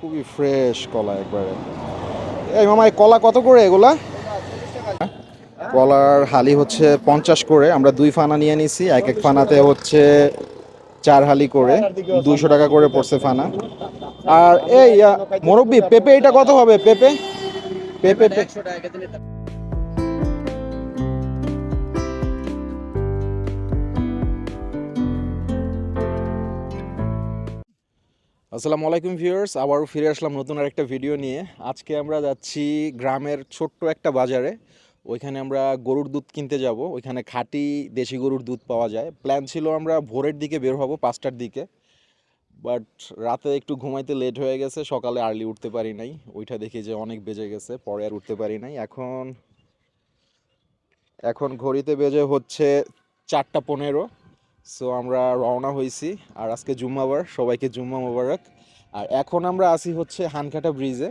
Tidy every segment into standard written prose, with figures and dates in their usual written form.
খুবই ফ্রেশ কলা একবারে। এই মামা, এই কলা কত করে এগুলা? কলার হালি হচ্ছে 50 করে। আমরা 2 ফানা নিয়ে নিছি, এক এক ফানাতে হচ্ছে 4 হালি করে, 200 টাকা করে পড়ছে ফানা। আর এই মুরব্বি, পেঁপে এটা কত হবে? পেঁপে পেঁপে আসসালামু আলাইকুম ভিউয়ার্স, আবারও ফিরে আসলাম নতুন আরেকটা ভিডিও নিয়ে। আজকে আমরা যাচ্ছি গ্রামের ছোট্ট একটা বাজারে। ওইখানে আমরা গরুর দুধ কিনতে যাব। ওইখানে খাঁটি দেশি গরুর দুধ পাওয়া যায়। প্ল্যান ছিল আমরা ভোরের দিকে বের হব, 5টার দিকে। বাট রাতে একটু ঘুমাইতে লেট হয়ে গেছে, সকালে আর্লি উঠতে পারি নাই। ওইটা দেখি যে অনেক বেজে গেছে, পরে আর উঠতে পারি নাই। এখন এখন ঘড়িতে বেজে হচ্ছে 4টা 15। সো আমরা রওনা হয়েছি। আর আজকে জুম্মাবার, সবাইকে জুম্মা মোবারক। আর এখন আমরা আছি হচ্ছে হানকাটা ব্রিজে।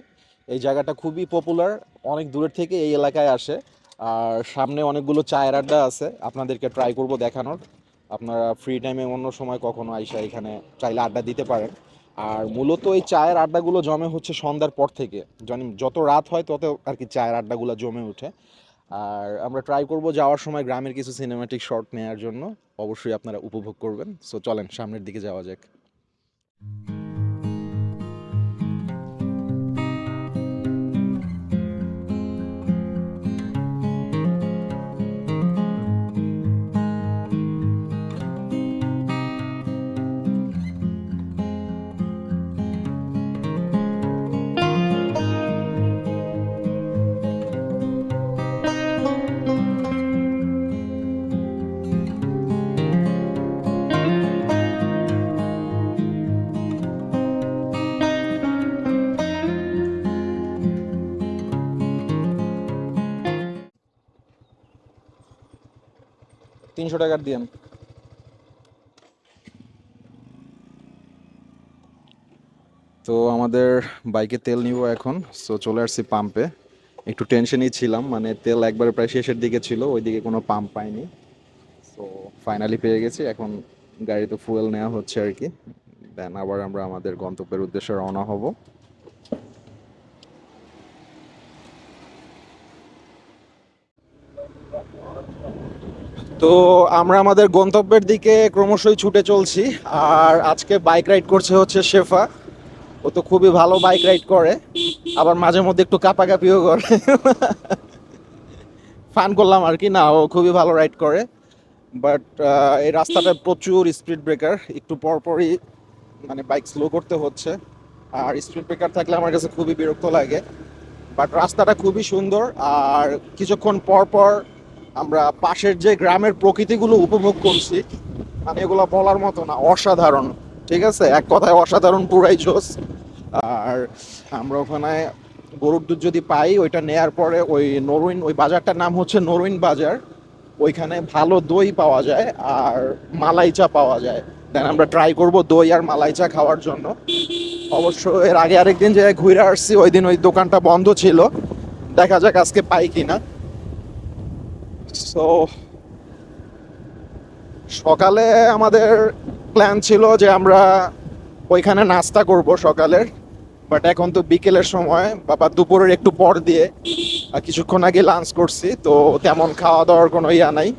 এই জায়গাটা খুবই পপুলার, অনেক দূরের থেকে এই এলাকায় আসে। আর সামনে অনেকগুলো চায়ের আড্ডা আছে, আপনাদেরকে ট্রাই করব দেখানোর। আপনারা ফ্রি টাইমে অন্য সময় কখনো আইসা এখানে চাইলে আড্ডা দিতে পারেন। আর মূলত এই চায়ের আড্ডাগুলো জমে হচ্ছে সন্ধ্যার পর থেকে, যত রাত হয় তত আর কি চায়ের আড্ডাগুলো জমে ওঠে। আর আমরা ট্রাই করব যাওয়ার সময় গ্রামের কিছু সিনেম্যাটিক শট নেওয়ার জন্য। অবশ্যই আপনারা উপভোগ করবেন। সো চলেন সামনের দিকে যাওয়া যাক। 300 টাকার দিয়েন। তো আমাদের বাইকে তেল নিব এখন। সো চলে আসছি পাম্পে। একটু টেনশনই ছিলাম, মানে তেল একবারে প্রায় শেষের দিকে ছিল, ওইদিকে কোনো পাম্প পাইনি। সো ফাইনালি পেয়ে গেছি। এখন গাড়িতে ফুয়েল নেওয়া হচ্ছে আর কি। দেন আবার আমরা আমাদের গন্তব্যের উদ্দেশ্যে রওনা হব। তো আমরা আমাদের গন্তব্যের দিকে ক্রমশই ছুটে চলছি। আর আজকে বাইক রাইড করছে হচ্ছে শেফা। ও তো খুবই ভালো বাইক রাইড করে, আবার মাঝে মধ্যে একটু কাঁপাকাঁপিও করে। ফান করলাম আর কি। না, ও খুবই ভালো রাইড করে। বাট এই রাস্তাটা প্রচুর স্পিড ব্রেকার, একটু পরপরই মানে বাইক স্লো করতে হচ্ছে। আর স্পিড ব্রেকার থাকলে আমার কাছে খুবই বিরক্ত লাগে। বাট রাস্তাটা খুবই সুন্দর। আর কিছুক্ষণ পর পর আমরা পাশের যে গ্রামের প্রকৃতিগুলো উপভোগ করছি, মানে এগুলো বলার মতো না, অসাধারণ। ঠিক আছে, এক কথায় অসাধারণ, পুরাই জোস। আর আমরা ওখানে গরুর দুধ যদি পাই, ওইটা নেয়ার পরে ওই নরুইন, ওই বাজারটার নাম হচ্ছে নরুইন বাজার। ওইখানে ভালো দই পাওয়া যায় আর মালাই চা পাওয়া যায়। দেন আমরা ট্রাই করব দই আর মালাই চা খাওয়ার জন্য। অবশ্য এর আগে আরেকদিন যে ঘুরে আসছি, ওই দিন ওই দোকানটা বন্ধ ছিল। দেখা যাক আজকে পাই কিনা। সো সকালে আমাদের প্ল্যান ছিল যে আমরা ওইখানে নাস্তা করব সকালের। বাট এখন তো বিকেলের সময়, বাবা দুপুরের একটু পর দিয়ে, কিছুক্ষণ আগে লাঞ্চ করছি, তো তেমন খাওয়া দাওয়ার কোনো ইয়া নাই।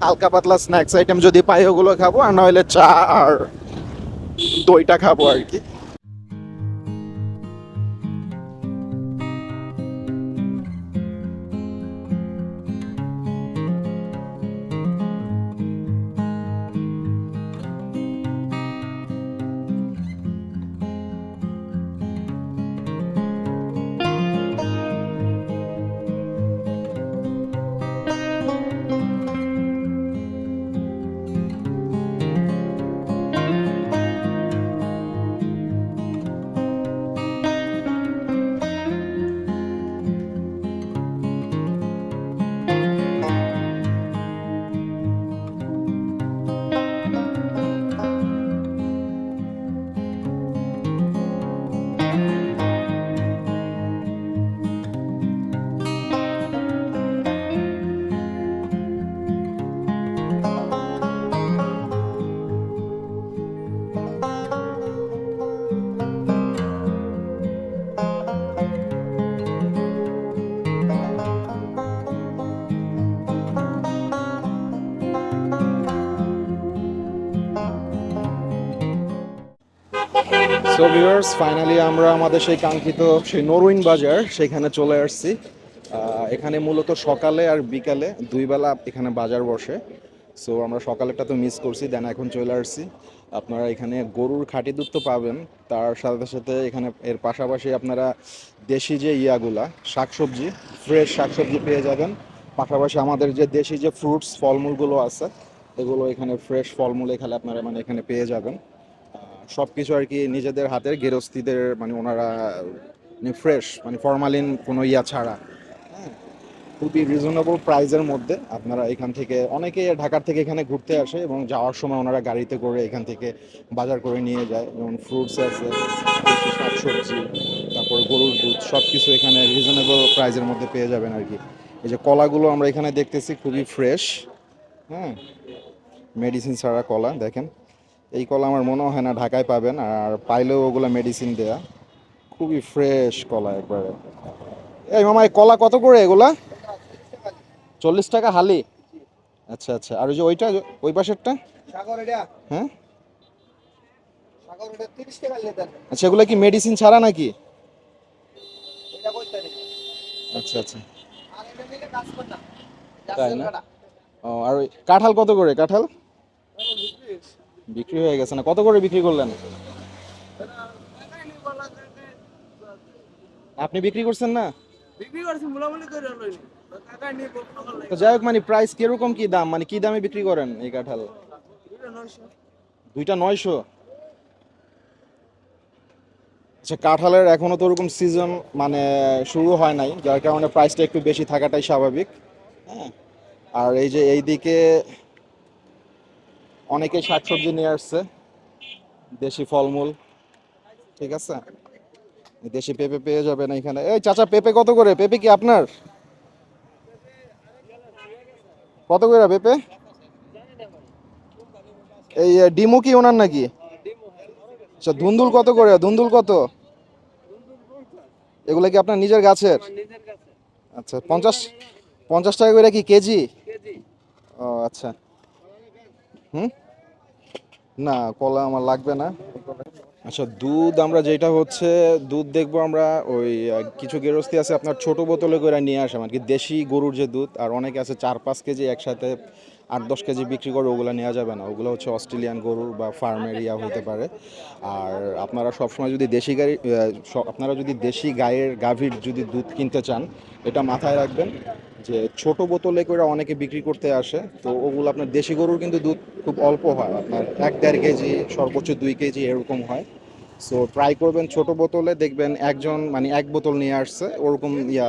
হালকা পাতলা স্ন্যাক্স আইটেম যদি পাই ওগুলো খাবো, আর নইলে চা আর দইটা খাবো আর কি। সো ভিউয়ার্স, ফাইনালি আমরা আমাদের সেই কাঙ্ক্ষিত সেই নরউইন বাজার সেখানে চলে আসছি। এখানে মূলত সকালে আর বিকালে দুই বেলা এখানে বাজার বসে। সো আমরা সকালেরটা তো মিস করছি, দেন এখন চলে আসছি। আপনারা এখানে গরুর খাঁটি দুধ তো পাবেন, তার সাথে সাথে এখানে এর পাশাপাশি আপনারা দেশি যে ইয়াগুলা শাকসবজি, ফ্রেশ শাকসবজি পেয়ে যাবেন। পাশাপাশি আমাদের যে দেশি যে ফ্রুটস ফলমূলগুলো আছে, এগুলো এখানে ফ্রেশ ফলমূল এখানে আপনারা মানে এখানে পেয়ে যাবেন। সব কিছু আর কি নিজেদের হাতের গেরস্তিদের, মানে ওনারা ফ্রেশ, মানে ফরমালিন কোনো ইয়া ছাড়া। হ্যাঁ, খুবই রিজনেবল প্রাইসের মধ্যে আপনারা এখান থেকে, অনেকে ঢাকার থেকে এখানে ঘুরতে আসে এবং যাওয়ার সময় ওনারা গাড়িতে করে এখান থেকে বাজার করে নিয়ে যায়। যেমন ফ্রুটস আছে, দেশি শাকসবজি, তারপর গরুর দুধ, সব কিছু এখানে রিজনেবল প্রাইসের মধ্যে পেয়ে যাবেন আর কি। এই যে কলাগুলো আমরা এখানে দেখতেছি খুবই ফ্রেশ। হ্যাঁ, মেডিসিন ছাড়া কলা দেখেন। এই কলা আমার মনে হয় না ঢাকায় পাবেন, আর পাইলেও ওগুলো মেডিসিন দেয়া। খুবই ফ্রেশ কলা একবারে। এই মামা, এই কলা কত করে এগুলা? 40 টাকা হালি? আচ্ছা আচ্ছা, আর ওই যে ওইটা, ওই পাশেরটা? হ্যাঁ, আচ্ছা, এগুলো কি মেডিসিন ছাড়া নাকি? আচ্ছা আচ্ছা, তাই না? ও, আর ওই কাঁঠাল কত করে? কাঁঠাল বিক্রি হয়ে গেছে না? কত করে বিক্রি করলেন? আপনি বিক্রি করছেন না? তো যাই হোক, মানে প্রাইস কিরকম, কি দাম, মানে কি দামে বিক্রি করেন এই কাঁঠাল? দুইটা 900? আচ্ছা, কাঁঠালের এখনো তো ওরকম সিজন মানে শুরু হয় নাই, যার কারণে প্রাইসটা একটু বেশি থাকাটাই স্বাভাবিক। হ্যাঁ, আর এই যে এইদিকে অনেকে শাকসবজি নিয়ে আসছে, দেশি ফলমূল। ঠিক আছে, দেশি পেঁপে পেয়ে যাবেন এখানে। এই চাচা, পেঁপে কত করে? পেঁপে কি আপনার? কত করে পেঁপে? এই ডিমু কি ওনার নাকি? আচ্ছা, ধুন্দুল কত করে? ধুন্দুল কত? এগুলো কি আপনার নিজের গাছের? আচ্ছা, 50 50 টাকা করে কি কেজি? ও আচ্ছা। হুম, না, কলা আমার লাগবে না। আচ্ছা, দুধ আমরা যেটা হচ্ছে দুধ দেখবো আমরা, ওই কিছু গেরস্তি আছে আপনার ছোট বোতলে করে নিয়ে আসে, মানে কি দেশি গরুর যে দুধ, আর অনেকে আছে 4-5 কেজি একসাথে 8-10 কেজি বিক্রি করে, ওগুলো নেওয়া যাবে না। ওগুলো হচ্ছে অস্ট্রেলিয়ান গরুর বা ফার্মের ইয়া হইতে পারে। আর আপনারা সবসময় যদি দেশি গাড়ি আপনারা যদি দেশি গাভীর যদি দুধ কিনতে চান, এটা মাথায় রাখবেন যে ছোট বোতলে করে অনেকে বিক্রি করতে আসে, তো ওগুলো আপনার দেশি গরুর কিন্তু দুধ খুব অল্প হয়, আপনার 1-1.5 কেজি, সর্বোচ্চ 2 কেজি এরকম হয়। সো ট্রাই করবেন ছোট বোতলে, দেখবেন একজন মানে এক বোতল নিয়ে আসছে ওরকম ইয়া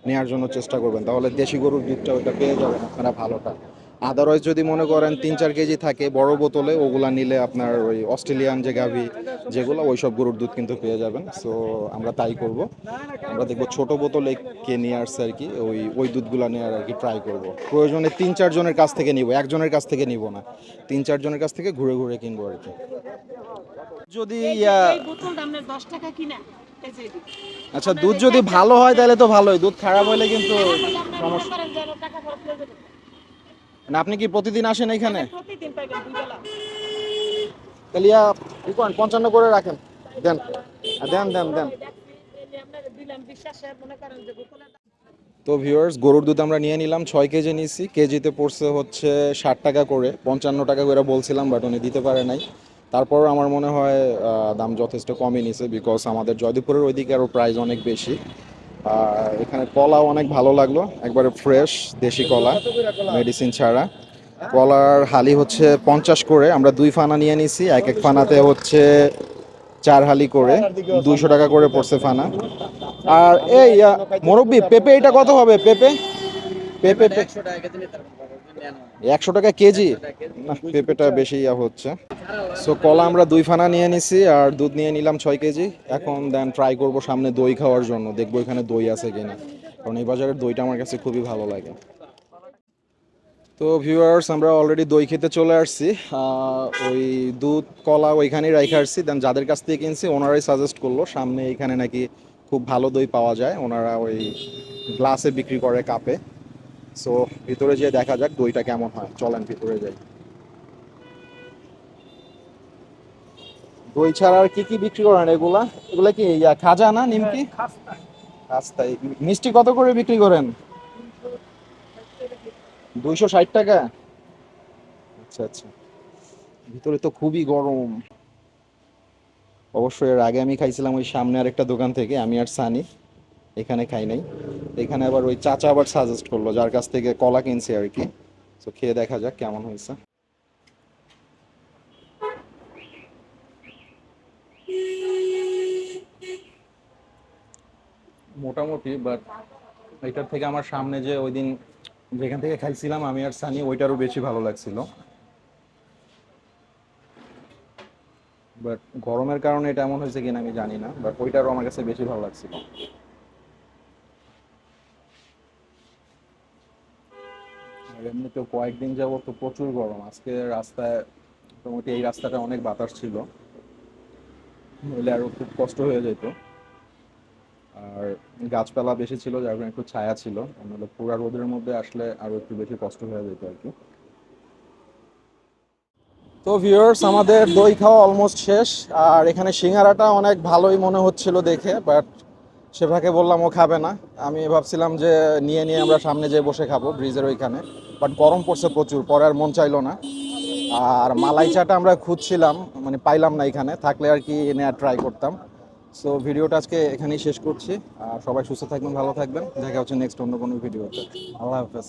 নেওয়ার জন্য চেষ্টা করবেন, তাহলে দেশি গরুর দুধটা ওইটা পেয়ে যাবেন আপনারা ভালোটা। আদারওয়াইজ যদি মনে করেন 3-4 কেজি থাকে বড় বোতলে, ওগুলা নিলে আপনার ওই অস্ট্রেলিয়ান যে গাভি যেগুলো, ওই সব গরুর দুধ কিন্তু পেয়ে যাবেন। সো আমরা তাই করব, আমরা দেখবো ছোট বোতলে কে নিয়ে আসছে আর কি, ওই ওই দুধগুলা নেওয়ার আর কি ট্রাই করব। প্রয়োজনে 3-4 জনের কাছ থেকে নিব, একজনের কাছ থেকে নিব না, 3-4 জনের কাছ থেকে ঘুরে ঘুরে কিনবো আর কি। যদি আচ্ছা, দুধ যদি ভালো হয় তাহলে তো ভালোই, দুধ খারাপ হলে কিন্তু সমস্যা। না, আপনি কি প্রতিদিন আসেন এখানে? তাহলে 55 করে রাখেন, দেন দেন দেন দেন। তো ভিউয়ার্স, গরুর দুধ আমরা নিয়ে নিলাম, 6 কেজি নিছি, কেজিতে পড়ছে হচ্ছে 60 টাকা করে। 55 টাকা করে বলছিলাম, বাট উনি দিতে পারে নাই। তারপর আমার মনে হয় দাম যথেষ্ট কমই নিছে, বিকজ আমাদের জয়দেবপুরের ওইদিকে আরও প্রাইস অনেক বেশি। আর এখানে কলাও অনেক ভালো লাগলো, একবারে ফ্রেশ দেশি কলা, মেডিসিন ছাড়া। কলার হালি হচ্ছে 50 করে, আমরা 2 ফানা নিয়ে নিছি, এক এক ফানাতে হচ্ছে 4 হালি করে, 200 টাকা করে পড়ছে ফানা। আর এই মুরব্বি, পেঁপে এটা কত হবে? পেঁপে পেঁপে 100 টাকা কেজি? না, পেঁপেটা বেশি ইয়া হচ্ছে। সো কলা আমরা 2 ফানা নিয়ে নিছি, আর দুধ নিয়ে নিলাম 6 কেজি। এখন দেন ট্রাই করব সামনে দই খাওয়ার জন্য, দেখবো এখানে দই আছে কিনা, কারণ এই বাজারের দইটা আমার কাছে খুবই ভালো লাগে। তো ভিউয়ার্স, আমরা অলরেডি দই খেতে চলে আসছি। ওই দুধ কলা ওইখানেই রাইখে আসছি, দেন যাদের কাছ থেকে কিনছি ওনারাই সাজেস্ট করলো সামনে এখানে নাকি খুব ভালো দই পাওয়া যায়, ওনারা ওই গ্লাসে বিক্রি করে, কাপে। সো ভিতরে যেয়ে দেখা যাক দইটা কেমন হয়, চলেন ভিতরে যাই। দই ছাড়া আর কি কি বিক্রি করেন এগুলা? এগুলা কি খাজা না নিমকি? রাস্তায় মিষ্টি কত করে বিক্রি করেন? 260 টাকা। আচ্ছা আচ্ছা। ভিতরে তো খুবই গরম। অবশ্যই এর আগে আমি খাইছিলাম ওই সামনে আরেকটা দোকান থেকে, আমি আর সানি। এখানে খাই নাই। এখানে আবার ওই চাচা আবার সাজেস্ট করলো, যার কাছ থেকে কলা কিনছি আর কি। তো খেয়ে দেখা যাক কেমন হয়েছে। মোটামুটি, বাট এটার থেকে আমার সামনে যে ওই দিন যেখান থেকে খাইছিলাম আমি আর সানি, ওইটারও বেশি ভালো লাগছিল। বাট গরমের কারণে এটা এমন হয়েছে কিনা আমি জানি না, বাট ওইটারও আমার কাছে বেশি ভালো লাগছিল। আর এমনিতেও কয়েকদিন যাবত তো প্রচুর গরম। আজকে রাস্তায় মোটামুটি এই রাস্তাটা অনেক বাতাস ছিল, নইলে আরো খুব কষ্ট হয়ে যেত। আর গাছপালা বেশি ছিল, যার কারণে একটু ছায়া ছিল, নাহলে পুরা রোদের মধ্যে আসলে আরো একটু বেশি কষ্ট হয়ে যেত আর কি। তো ভিউয়ার্স, আমাদের দই খাওয়া অলমোস্ট শেষ। আর এখানে সিঙ্গারাটা অনেক ভালোই মনে হচ্ছিল দেখে, বাট সেভাবে বললাম ও খাবে না। আমি ভাবছিলাম যে নিয়ে নিয়ে আমরা সামনে যেয়ে বসে খাবো ব্রিজের ওইখানে, বাট গরম পড়ছে প্রচুর, পরে আর মন চাইলো না। আর মালাই চাটা আমরা খুঁজছিলাম, মানে পাইলাম না, এখানে থাকলে আর কি এনে আর ট্রাই করতাম। সো ভিডিওটা আজকে এখানেই শেষ করছি। আর সবাই সুস্থ থাকবেন, ভালো থাকবেন, দেখা হচ্ছে নেক্সট অন্য কোনো ভিডিওতে। আল্লাহ হাফেজ।